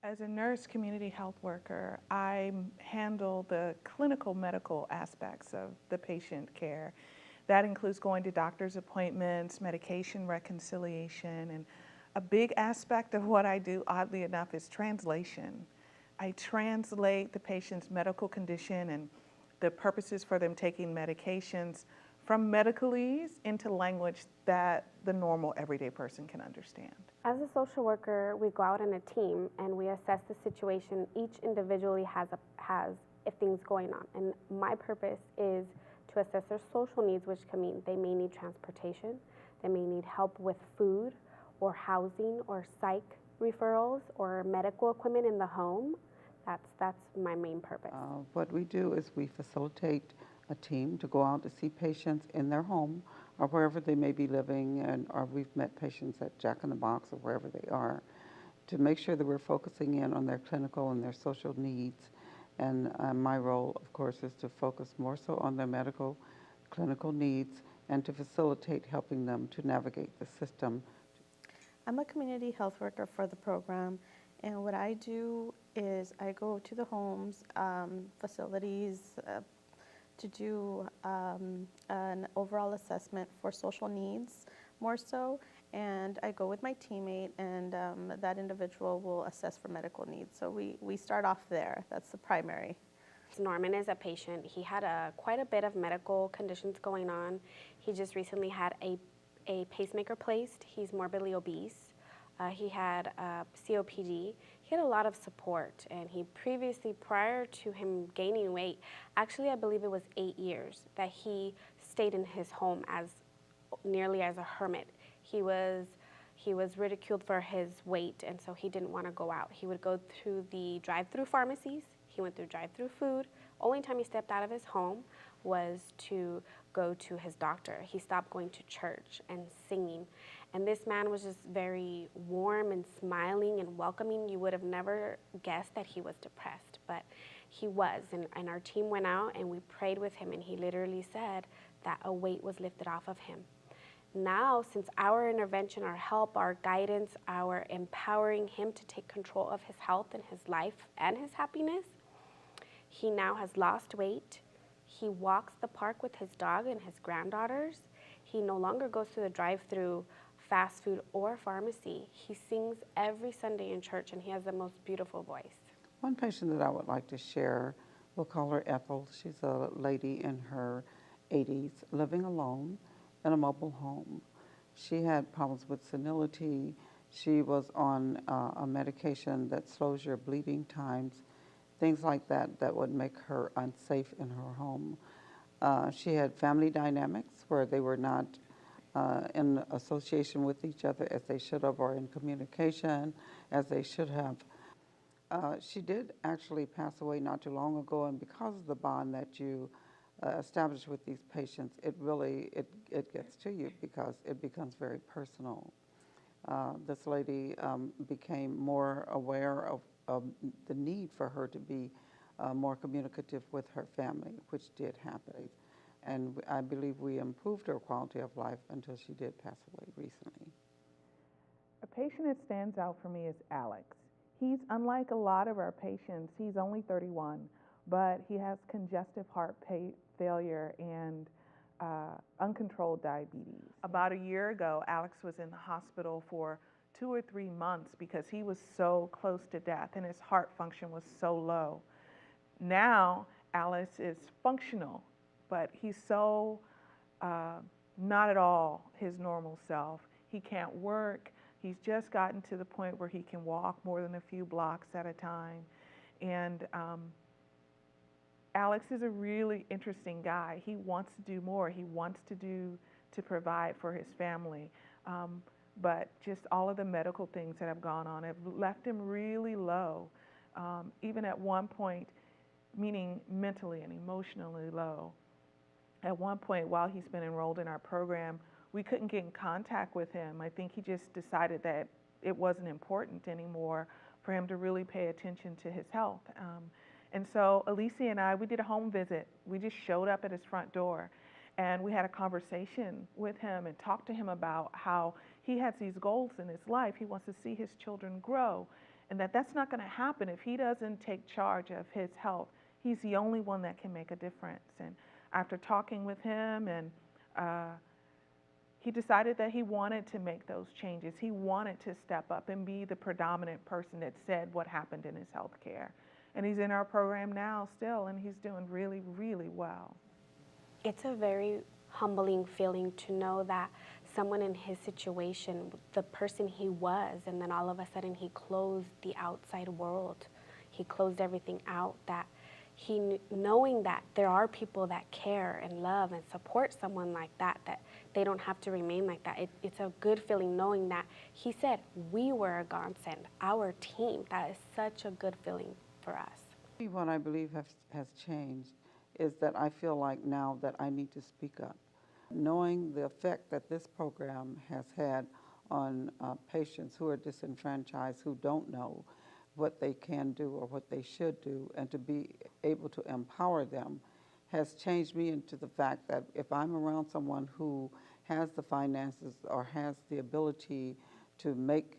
As a nurse community health worker, I handle the clinical medical aspects of the patient care. That includes going to doctor's appointments, medication reconciliation, and a big aspect of what I do, oddly enough, is translation. I translate the patient's medical condition and the purposes for them taking medications from medicalese into language that the normal everyday person can understand. As a social worker, we go out in a team and we assess the situation each individually has if things going on. And my purpose is to assess their social needs, which can mean they may need transportation, they may need help with food or housing or psych referrals or medical equipment in the home. That's my main purpose. What we do is we facilitate a team to go out to see patients in their home or wherever they may be living, or we've met patients at Jack in the Box or wherever they are, to make sure that we're focusing in on their clinical and their social needs. And my role, of course, is to focus more so on their medical, clinical needs and to facilitate helping them to navigate the system. I'm a community health worker for the program, and what I do is I go to the homes, facilities, to do an overall assessment for social needs more so, and I go with my teammate, and that individual will assess for medical needs. So we start off there. That's the primary. Norman is a patient. He had quite a bit of medical conditions going on. He just recently had a pacemaker placed. He's morbidly obese. He had COPD. He had a lot of support, and he previously, prior to him gaining weight, actually I believe it was 8 years that he stayed in his home as nearly as a hermit. He was ridiculed for his weight, and so he didn't want to go out. He would go through the drive-through pharmacies. He went through drive-through food. Only time he stepped out of his home was to go to his doctor. He stopped going to church and singing. And this man was just very warm and smiling and welcoming. You would have never guessed that he was depressed, but he was. And our team went out and we prayed with him, and he literally said that a weight was lifted off of him. Now, since our intervention, our help, our guidance, our empowering him to take control of his health and his life and his happiness, he now has lost weight. He walks the park with his dog and his granddaughters. He no longer goes to the drive-through fast food or pharmacy. He sings every Sunday in church, and he has the most beautiful voice. One patient that I would like to share, we'll call her Ethel. She's a lady in her 80s living alone in a mobile home. She had problems with senility. She was on a medication that slows your bleeding times, things like that that would make her unsafe in her home. She had family dynamics where they were not in association with each other as they should have, or in communication as they should have. She did actually pass away not too long ago, and because of the bond that you establish with these patients, it really gets to you because it becomes very personal. This lady became more aware of the need for her to be more communicative with her family, which did happen. And I believe we improved her quality of life until she did pass away recently. A patient that stands out for me is Alex. He's unlike a lot of our patients. He's only 31, but he has congestive heart failure and uncontrolled diabetes. About a year ago, Alex was in the hospital for 2 or 3 months because he was so close to death and his heart function was so low. Now, Alex is functional, but he's so not at all his normal self. He can't work. He's just gotten to the point where he can walk more than a few blocks at a time. And Alex is a really interesting guy. He wants to do more. He wants to provide for his family. But just all of the medical things that have gone on have left him really low, even at one point, meaning mentally and emotionally low. At one point, while he's been enrolled in our program, we couldn't get in contact with him. I think he just decided that it wasn't important anymore for him to really pay attention to his health. And so Alicia and I, we did a home visit. We just showed up at his front door, and we had a conversation with him and talked to him about how he has these goals in his life. He wants to see his children grow. and that's not going to happen if he doesn't take charge of his health. He's the only one that can make a difference. And after talking with him, and he decided that he wanted to make those changes. He wanted to step up and be the predominant person that said what happened in his health care. And he's in our program now still, and he's doing really, really well. It's a very humbling feeling to know that someone in his situation, the person he was, and then all of a sudden he closed the outside world. He closed everything out, that knowing that there are people that care and love and support someone like that they don't have to remain like that. It's a good feeling knowing that he said, we were a godsend, our team. That is such a good feeling for us. What I believe has changed is that I feel like now that I need to speak up. Knowing the effect that this program has had on patients who are disenfranchised, who don't know what they can do or what they should do, and to be able to empower them has changed me into the fact that if I'm around someone who has the finances or has the ability to make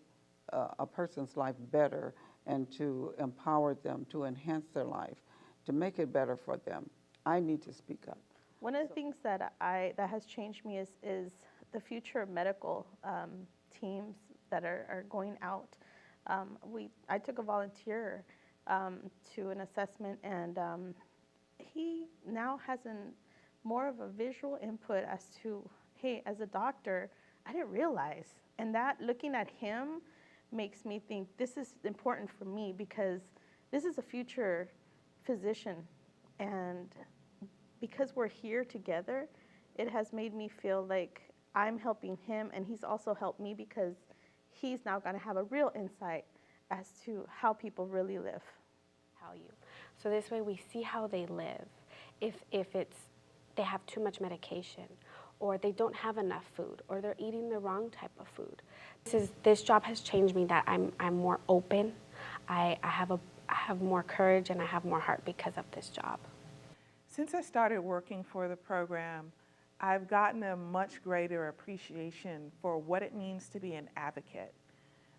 a person's life better and to empower them, to enhance their life, to make it better for them, I need to speak up. One of the things that has changed me is the future medical teams that are going out. I took a volunteer to an assessment, and he now has more of a visual input as to, hey, as a doctor, I didn't realize. And that, looking at him, makes me think this is important for me, because this is a future physician. And because we're here together, it has made me feel like I'm helping him, and he's also helped me, because he's now going to have a real insight as to how people really live. So this way we see how they live. If they have too much medication, or they don't have enough food, or they're eating the wrong type of food. This job has changed me, that I'm more open. I have more courage, and I have more heart because of this job. Since I started working for the program, I've gotten a much greater appreciation for what it means to be an advocate.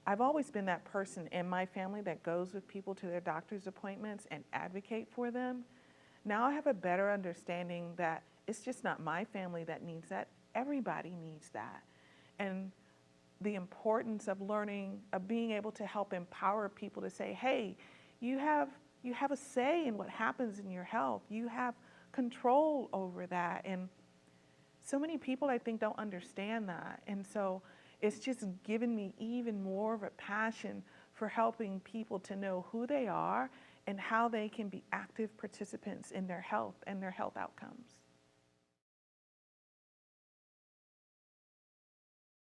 I've always been that person in my family that goes with people to their doctor's appointments and advocate for them. Now I have a better understanding that it's just not my family that needs that, everybody needs that. And the importance of learning, of being able to help empower people to say, hey, you have a say in what happens in your health. You have control over that. And so many people, I think, don't understand that. And so it's just given me even more of a passion for helping people to know who they are and how they can be active participants in their health and their health outcomes.